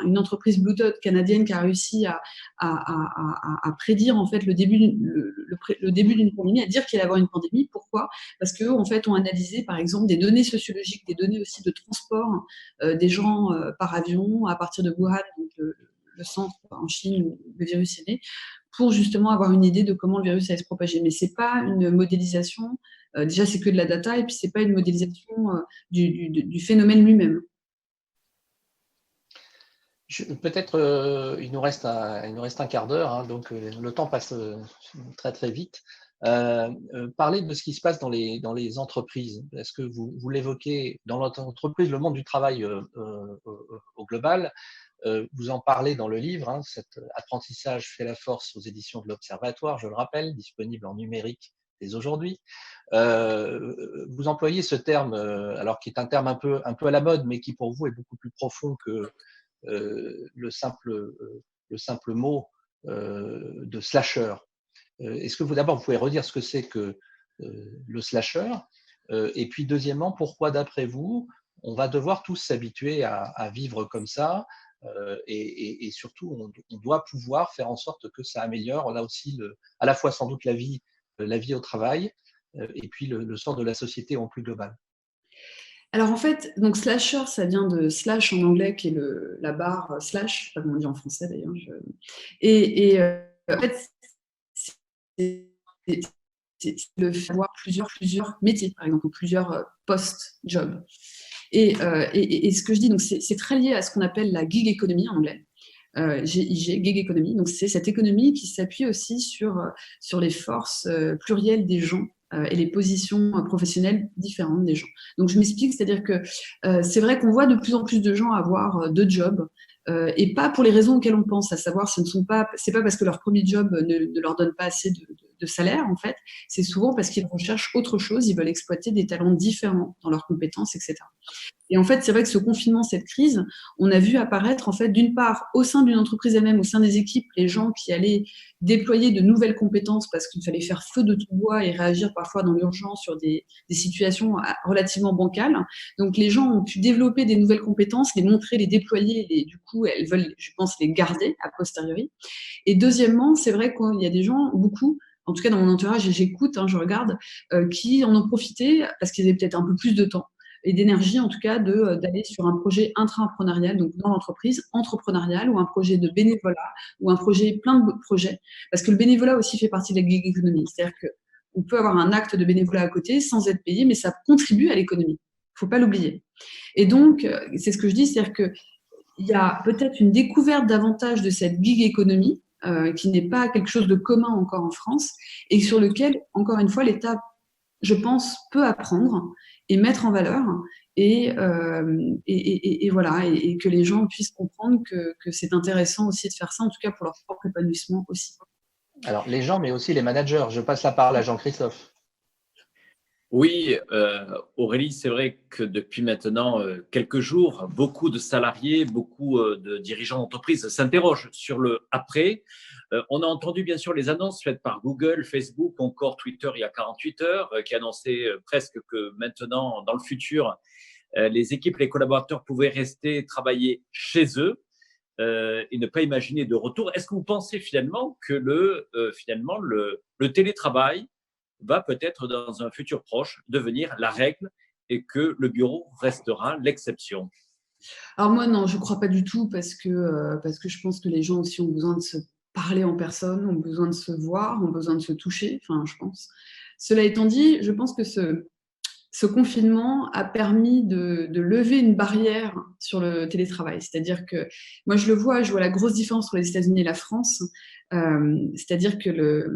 une entreprise Bluetooth canadienne qui a réussi à prédire en fait le début d'une pandémie, à dire qu'il allait y avoir une pandémie. Pourquoi ? Parce qu'eux, en fait, ont analysé, par exemple, des données sociologiques, des données aussi de transport des gens par avion à partir de Wuhan, donc le centre en Chine où le virus est né, pour justement avoir une idée de comment le virus allait se propager. Mais ce n'est pas une modélisation, déjà c'est que de la data, et puis ce n'est pas une modélisation du phénomène lui-même. Peut-être il nous reste un quart d'heure, hein, donc le temps passe très très vite. Parler de ce qui se passe dans les entreprises. Est-ce que vous l'évoquez dans notre entreprise, le monde du travail au global? Vous en parlez dans le livre, hein, cet apprentissage fait la force aux éditions de l'Observatoire, je le rappelle, disponible en numérique dès aujourd'hui. Vous employez ce terme, alors qui est un terme un peu à la mode, mais qui pour vous est beaucoup plus profond que le simple mot de slasher. Est-ce que d'abord vous pouvez redire ce que c'est que le slasher, et puis deuxièmement, pourquoi d'après vous on va devoir tous s'habituer à vivre comme ça, et surtout on doit pouvoir faire en sorte que ça améliore là aussi à la fois sans doute la vie au travail, et puis le sort de la société en plus global. Alors en fait, donc slasher, ça vient de slash en anglais, qui est la barre slash, je ne sais pas comment on dit en français d'ailleurs. En fait, c'est le fait d'avoir plusieurs métiers, par exemple, ou plusieurs post-jobs. Et ce que je dis, donc c'est très lié à ce qu'on appelle la gig economy en anglais. GIG, gig economy. Donc c'est cette économie qui s'appuie aussi sur les forces plurielles des gens et les positions professionnelles différentes des gens. Donc je m'explique, c'est-à-dire que c'est vrai qu'on voit de plus en plus de gens avoir deux jobs, et pas pour les raisons auxquelles on pense, à savoir c'est pas parce que leur premier job ne leur donne pas assez de salaire, en fait, c'est souvent parce qu'ils recherchent autre chose, ils veulent exploiter des talents différents dans leurs compétences, etc. Et en fait, c'est vrai que ce confinement, cette crise, on a vu apparaître, en fait, d'une part, au sein d'une entreprise elle-même, au sein des équipes, les gens qui allaient déployer de nouvelles compétences parce qu'il fallait faire feu de tout bois et réagir parfois dans l'urgence sur des situations relativement bancales. Donc, les gens ont pu développer des nouvelles compétences, les montrer, les déployer, et du coup, elles veulent, je pense, les garder a posteriori. Et deuxièmement, c'est vrai qu'il y a des gens, beaucoup, en tout cas dans mon entourage, et j'écoute, je regarde, qui en ont profité parce qu'ils avaient peut-être un peu plus de temps et d'énergie, en tout cas, d'aller sur un projet intrapreneurial, donc dans l'entreprise, entrepreneurial, ou un projet de bénévolat, ou un projet, plein de projets. Parce que le bénévolat aussi fait partie de la gig economy. C'est-à-dire qu'on peut avoir un acte de bénévolat à côté sans être payé, mais ça contribue à l'économie. Il ne faut pas l'oublier. Et donc, c'est ce que je dis, c'est-à-dire qu'il y a peut-être une découverte davantage de cette gig economy, qui n'est pas quelque chose de commun encore en France, et sur lequel, encore une fois, l'État, je pense, peut apprendre et mettre en valeur, et voilà, et que les gens puissent comprendre que c'est intéressant aussi de faire ça, en tout cas pour leur propre épanouissement aussi. Alors les gens, mais aussi les managers. Je passe la parole à Jean-Christophe. Oui, Aurélie, c'est vrai que depuis maintenant quelques jours, beaucoup de salariés, beaucoup de dirigeants d'entreprise s'interrogent sur le après. On a entendu bien sûr les annonces faites par Google, Facebook, encore Twitter il y a 48 heures, qui annonçaient presque que maintenant, dans le futur, les équipes, les collaborateurs pouvaient rester travailler chez eux et ne pas imaginer de retour. Est-ce que vous pensez finalement que le télétravail va peut-être dans un futur proche devenir la règle et que le bureau restera l'exception? Alors moi, non, je ne crois pas du tout parce que je pense que les gens aussi ont besoin de se parler en personne, ont besoin de se voir, ont besoin de se toucher, enfin, je pense. Cela étant dit, je pense que ce confinement a permis de lever une barrière sur le télétravail. C'est-à-dire que moi, je vois la grosse différence entre les États-Unis et la France. C'est-à-dire que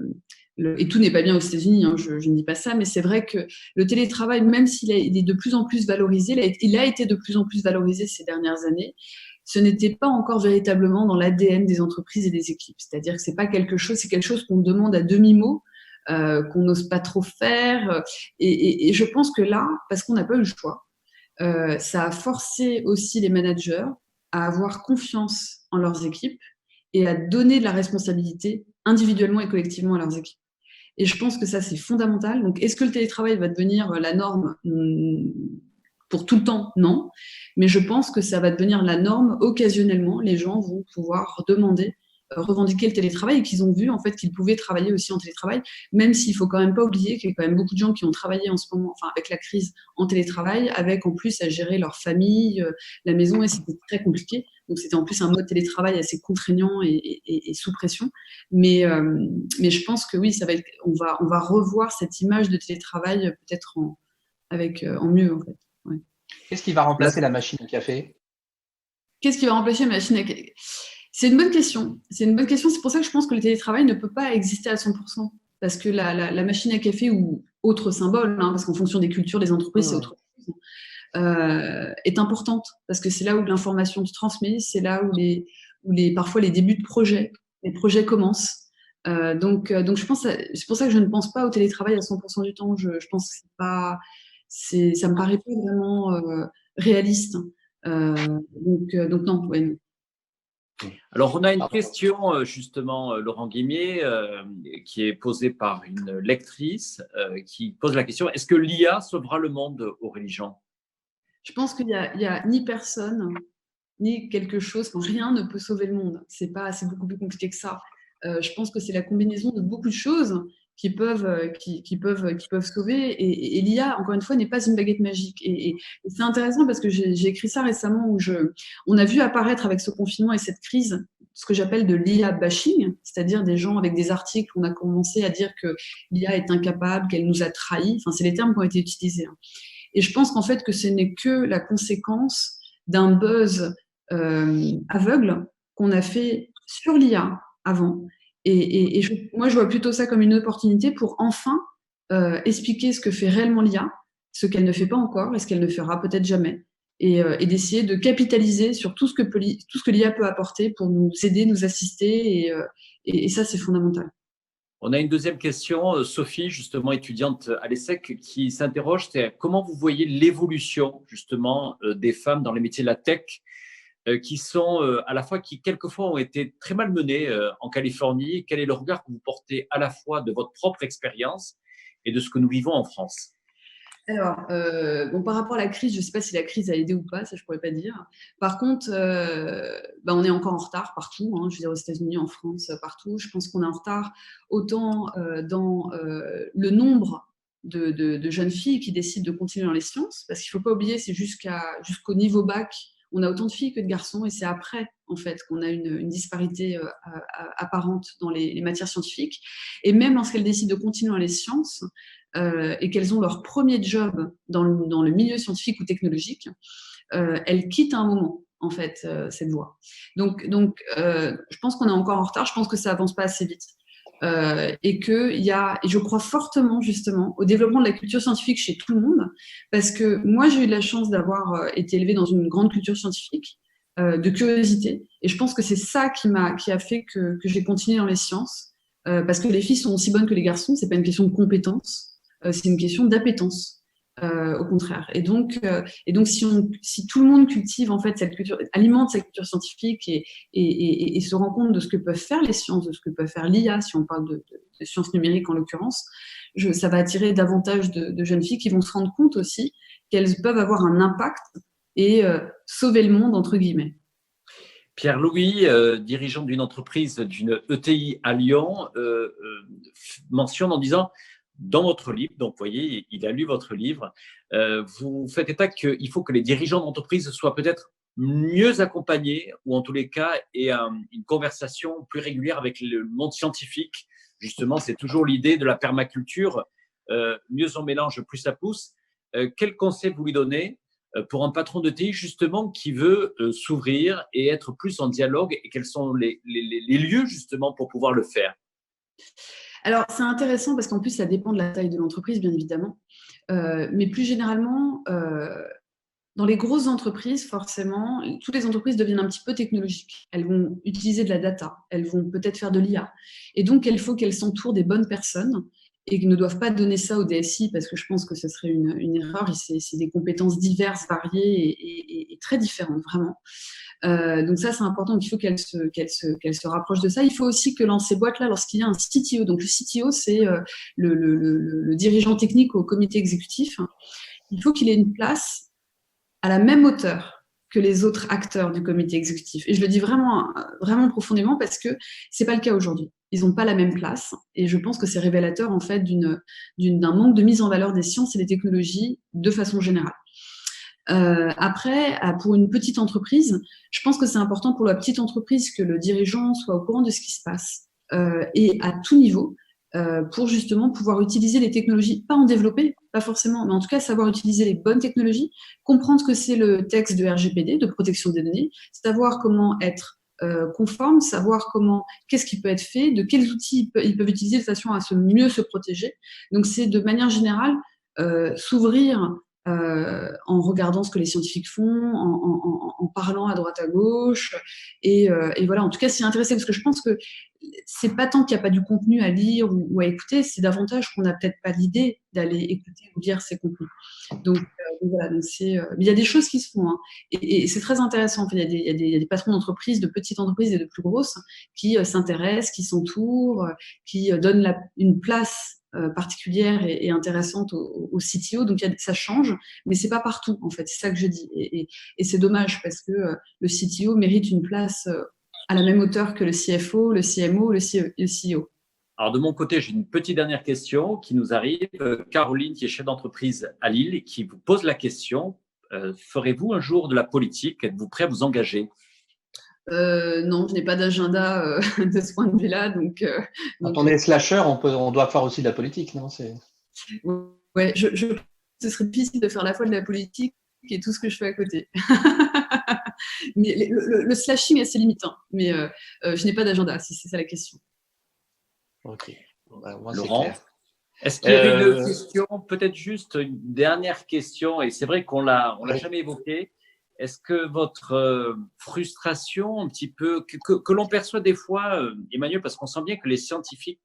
et tout n'est pas bien aux États-Unis, hein, je ne dis pas ça, mais c'est vrai que le télétravail, même il est de plus en plus valorisé, il a été de plus en plus valorisé ces dernières années, ce n'était pas encore véritablement dans l'ADN des entreprises et des équipes. C'est-à-dire que c'est quelque chose qu'on demande à demi-mot, qu'on n'ose pas trop faire. Et je pense que là, parce qu'on n'a pas eu le choix, ça a forcé aussi les managers à avoir confiance en leurs équipes et à donner de la responsabilité individuellement et collectivement à leurs équipes. Et je pense que ça, c'est fondamental. Donc, est-ce que le télétravail va devenir la norme pour tout le temps? Non. Mais je pense que ça va devenir la norme occasionnellement. Les gens vont pouvoir revendiquer le télétravail et qu'ils ont vu en fait qu'ils pouvaient travailler aussi en télétravail, même s'il faut quand même pas oublier qu'il y a quand même beaucoup de gens qui ont travaillé en ce moment, enfin avec la crise, en télétravail, avec en plus à gérer leur famille, la maison, et c'était très compliqué. Donc c'était en plus un mode télétravail assez contraignant et sous pression. Mais je pense que oui, on va revoir cette image de télétravail peut-être en mieux en fait. Ouais. Qu'est-ce qui va remplacer la machine à café? Qu'est-ce qui va remplacer la machine à café? C'est une bonne question. C'est pour ça que je pense que le télétravail ne peut pas exister à 100%. Parce que la machine à café ou autre symbole, hein, parce qu'en fonction des cultures, des entreprises, c'est autre chose, est importante. Parce que c'est là où l'information se transmet, c'est là où parfois les débuts de projets, les projets commencent. Donc je pense, c'est pour ça que je ne pense pas au télétravail à 100% du temps. Je pense que ça me paraît pas vraiment réaliste. Donc non, ouais, non. Alors, on a une question, justement, Laurent Guimier, qui est posée par une lectrice qui pose la question: est-ce que l'IA sauvera le monde, Aurélie Jean? Je pense qu'il n'y a ni personne, ni quelque chose, rien ne peut sauver le monde. C'est beaucoup plus compliqué que ça. Je pense que c'est la combinaison de beaucoup de choses qui peuvent sauver. Et l'IA, encore une fois, n'est pas une baguette magique. Et c'est intéressant parce que j'ai écrit ça récemment où on a vu apparaître avec ce confinement et cette crise ce que j'appelle de l'IA bashing, c'est-à-dire des gens avec des articles où on a commencé à dire que l'IA est incapable, qu'elle nous a trahis. Enfin, c'est les termes qui ont été utilisés. Et je pense qu'en fait, que ce n'est que la conséquence d'un buzz aveugle qu'on a fait sur l'IA avant. Et moi, je vois plutôt ça comme une opportunité pour enfin expliquer ce que fait réellement l'IA, ce qu'elle ne fait pas encore et ce qu'elle ne fera peut-être jamais, et d'essayer de capitaliser sur tout ce que l'IA peut apporter pour nous aider, nous assister, et ça, c'est fondamental. On a une deuxième question, Sophie, justement étudiante à l'ESSEC, qui s'interroge, c'est comment vous voyez l'évolution justement des femmes dans les métiers de la tech, qui sont à la fois, qui quelquefois ont été très malmenées en Californie. Quel est le regard que vous portez à la fois de votre propre expérience et de ce que nous vivons en France? Alors, par rapport à la crise, je ne sais pas si la crise a aidé ou pas, ça je ne pourrais pas dire. Par contre, on est encore en retard partout, hein, je veux dire aux États-Unis, en France, partout. Je pense qu'on est en retard autant dans le nombre de jeunes filles qui décident de continuer dans les sciences, parce qu'il ne faut pas oublier, c'est jusqu'au niveau bac, on a autant de filles que de garçons, et c'est après, en fait, qu'on a une disparité apparente dans les matières scientifiques. Et même lorsqu'elles décident de continuer dans les sciences, et qu'elles ont leur premier job dans le milieu scientifique ou technologique, elles quittent à un moment, en fait, cette voie. Donc je pense qu'on est encore en retard, je pense que ça avance pas assez vite. Et je crois fortement justement au développement de la culture scientifique chez tout le monde, parce que moi j'ai eu de la chance d'avoir été élevée dans une grande culture scientifique, de curiosité, et je pense que c'est ça qui a fait que j'ai continué dans les sciences, parce que les filles sont aussi bonnes que les garçons, c'est pas une question de compétence. c'est une question d'appétence. Au contraire. Et donc si tout le monde cultive en fait cette culture, alimente cette culture scientifique et se rend compte de ce que peuvent faire les sciences, de ce que peut faire l'IA, si on parle de sciences numériques en l'occurrence, ça va attirer davantage de jeunes filles qui vont se rendre compte aussi qu'elles peuvent avoir un impact et sauver le monde entre guillemets. Pierre-Louis, dirigeant d'une entreprise, d'une ETI à Lyon, mentionne en disant, dans votre livre, donc vous voyez, il a lu votre livre, vous faites état qu'il faut que les dirigeants d'entreprise soient peut-être mieux accompagnés, ou en tous les cas, aient une conversation plus régulière avec le monde scientifique. Justement, c'est toujours l'idée de la permaculture, mieux on mélange, plus ça pousse. Quel conseil vous lui donnez pour un patron d'ETI justement qui veut s'ouvrir et être plus en dialogue, et quels sont les lieux justement pour pouvoir le faire? Alors, c'est intéressant parce qu'en plus, ça dépend de la taille de l'entreprise, bien évidemment. Mais plus généralement, dans les grosses entreprises, forcément, toutes les entreprises deviennent un petit peu technologiques. Elles vont utiliser de la data, elles vont peut-être faire de l'IA. Et donc, il faut qu'elles s'entourent des bonnes personnes et qu'elles ne doivent pas donner ça au DSI parce que je pense que ce serait une erreur. C'est des compétences diverses, variées et très différentes, vraiment. Donc ça, c'est important. Il faut qu'elle se rapproche de ça. Il faut aussi que dans ces boîtes-là, lorsqu'il y a un CTO, donc le CTO, c'est le dirigeant technique au comité exécutif, il faut qu'il ait une place à la même hauteur que les autres acteurs du comité exécutif. Et je le dis vraiment, vraiment profondément parce que c'est pas le cas aujourd'hui. Ils n'ont pas la même place. Et je pense que c'est révélateur, en fait, d'un manque de mise en valeur des sciences et des technologies de façon générale. Après, pour une petite entreprise, je pense que c'est important pour la petite entreprise que le dirigeant soit au courant de ce qui se passe et à tout niveau pour justement pouvoir utiliser les technologies, pas en développer, pas forcément, mais en tout cas savoir utiliser les bonnes technologies, comprendre ce que c'est le texte de RGPD, de protection des données, savoir comment être conforme, savoir qu'est-ce qui peut être fait, de quels outils ils peuvent utiliser de façon à mieux se protéger. Donc c'est de manière générale s'ouvrir en regardant ce que les scientifiques font, en parlant à droite à gauche, et voilà, en tout cas s'y intéresser, parce que je pense que c'est pas tant qu'il n'y a pas du contenu à lire ou à écouter, c'est davantage qu'on n'a peut-être pas l'idée d'aller écouter ou lire ces contenus. Donc voilà, mais il y a des choses qui se font, hein, et c'est très intéressant. En fait, il y a des patrons d'entreprises, de petites entreprises et de plus grosses, qui s'intéressent, qui s'entourent, qui donnent une place particulière et intéressante au CTO. Donc ça change, mais c'est pas partout, en fait. C'est ça que je dis, et c'est dommage parce que le CTO mérite une place à la même hauteur que le CFO, le CMO, le CEO. Alors, de mon côté, j'ai une petite dernière question qui nous arrive. Caroline, qui est chef d'entreprise à Lille, qui vous pose la question, ferez-vous un jour de la politique? Êtes-vous prêt à vous engager? Non, je n'ai pas d'agenda de ce point de vue-là. Quand on est slasher, on doit faire aussi de la politique, non? Ouais, ce serait difficile de faire à la fois de la politique et tout ce que je fais à côté. Mais le slashing est assez limitant, mais je n'ai pas d'agenda, si c'est ça la question. Ok. Moi, Laurent, est-ce qu'il y avait une question, peut-être juste une dernière question, et c'est vrai qu'on l'a jamais évoqué. Est-ce que votre frustration, un petit peu, que l'on perçoit des fois, Emmanuel, parce qu'on sent bien que les scientifiques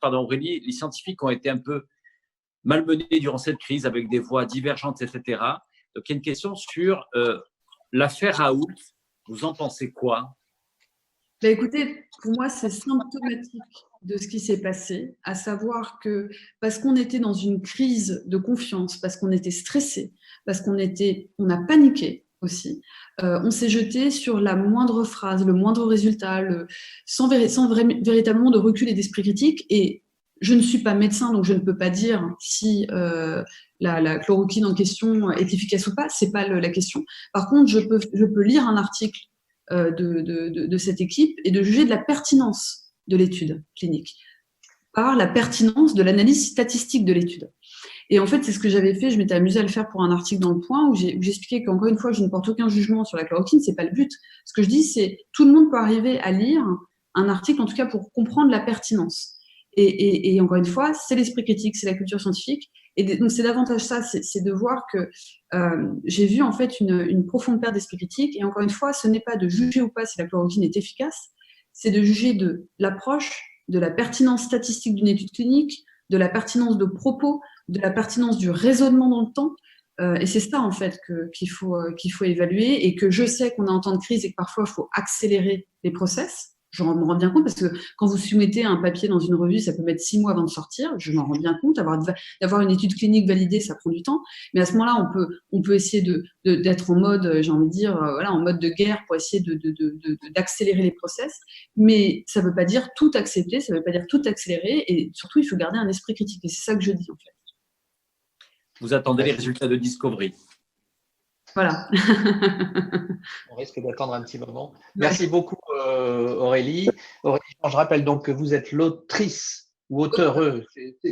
ont été un peu malmenés durant cette crise avec des voix divergentes, etc. Donc, il y a une question sur l'affaire Raoult. Vous en pensez quoi? Écoutez, pour moi, c'est symptomatique de ce qui s'est passé, à savoir que parce qu'on était dans une crise de confiance, parce qu'on était stressé, parce qu'on a paniqué aussi, on s'est jeté sur la moindre phrase, le moindre résultat, sans véritablement de recul et d'esprit critique. Et je ne suis pas médecin, donc je ne peux pas dire si la chloroquine en question est efficace ou pas. C'est pas la question. Par contre, je peux lire un article de cette équipe et de juger de la pertinence de l'étude clinique par la pertinence de l'analyse statistique de l'étude. Et en fait, c'est ce que j'avais fait. Je m'étais amusée à le faire pour un article dans Le Point où j'expliquais qu'encore une fois, je ne porte aucun jugement sur la chloroquine. C'est pas le but. Ce que je dis, c'est tout le monde peut arriver à lire un article, en tout cas pour comprendre la pertinence. Et encore une fois, c'est l'esprit critique, c'est la culture scientifique. Et donc, c'est davantage ça, c'est de voir que j'ai vu en fait une profonde perte d'esprit critique. Et encore une fois, ce n'est pas de juger ou pas si la chloroquine est efficace, c'est de juger de l'approche, de la pertinence statistique d'une étude clinique, de la pertinence de propos, de la pertinence du raisonnement dans le temps. Et c'est ça, en fait, qu'il faut évaluer, et que je sais qu'on est en temps de crise et que parfois, il faut accélérer les process. Je me rends bien compte, parce que quand vous soumettez un papier dans une revue, ça peut mettre 6 mois avant de sortir. Je m'en rends bien compte. D'avoir une étude clinique validée, ça prend du temps. Mais à ce moment-là, on peut essayer d'être en mode, j'ai envie de dire, voilà, en mode de guerre, pour essayer d'accélérer les process. Mais ça ne veut pas dire tout accepter, ça ne veut pas dire tout accélérer. Et surtout, il faut garder un esprit critique. Et c'est ça que je dis, en fait. Vous attendez les résultats de Discovery. Voilà. On risque d'attendre un petit moment. Merci beaucoup, Aurélie. Aurélie, je rappelle donc que vous êtes l'autrice ou auteureux,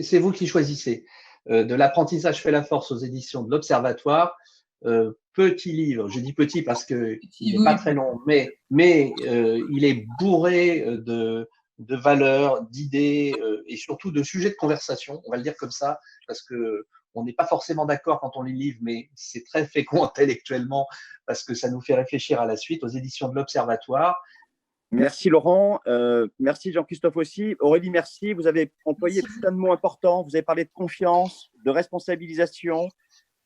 c'est vous qui choisissez, de l'apprentissage fait la force aux éditions de l'Observatoire. Petit livre, je dis petit parce qu'il n'est pas très long, mais il est bourré de valeurs, d'idées et surtout de sujets de conversation, on va le dire comme ça, parce que on n'est pas forcément d'accord quand on lit le livre, mais c'est très fécond intellectuellement parce que ça nous fait réfléchir à la suite, aux éditions de l'Observatoire. Merci Laurent, merci Jean-Christophe aussi. Aurélie, merci. Vous avez employé plein de mots importants. Vous avez parlé de confiance, de responsabilisation,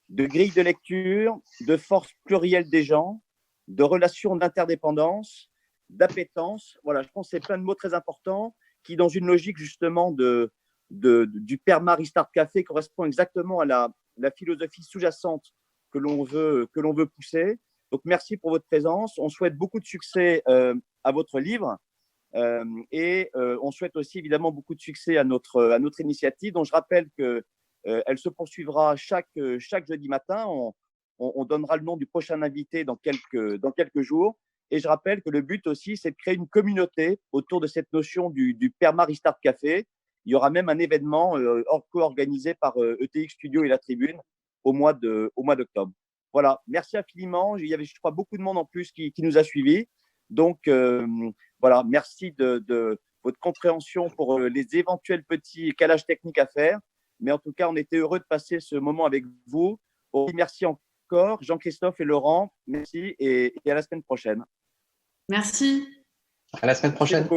de grille de lecture, de force plurielle des gens, de relations d'interdépendance, d'appétence. Voilà, je pense que c'est plein de mots très importants qui, dans une logique justement du PERMA Restart Café, correspond exactement à la philosophie sous-jacente que l'on veut pousser. Donc, merci pour votre présence. On souhaite beaucoup de succès à votre livre et on souhaite aussi évidemment beaucoup de succès à notre initiative, dont je rappelle qu'elle se poursuivra chaque jeudi matin. On donnera le nom du prochain invité dans quelques jours. Et je rappelle que le but aussi, c'est de créer une communauté autour de cette notion du PERMA Restart Café. Il y aura même un événement co-organisé par ETX Studio et La Tribune au mois d'octobre. Voilà, merci infiniment. Il y avait, je crois, beaucoup de monde en plus qui nous a suivis. Donc, voilà, merci de votre compréhension pour les éventuels petits calages techniques à faire. Mais en tout cas, on était heureux de passer ce moment avec vous. Merci encore, Jean-Christophe et Laurent. Merci et à la semaine prochaine. Merci. À la semaine prochaine.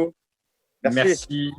Merci. Merci.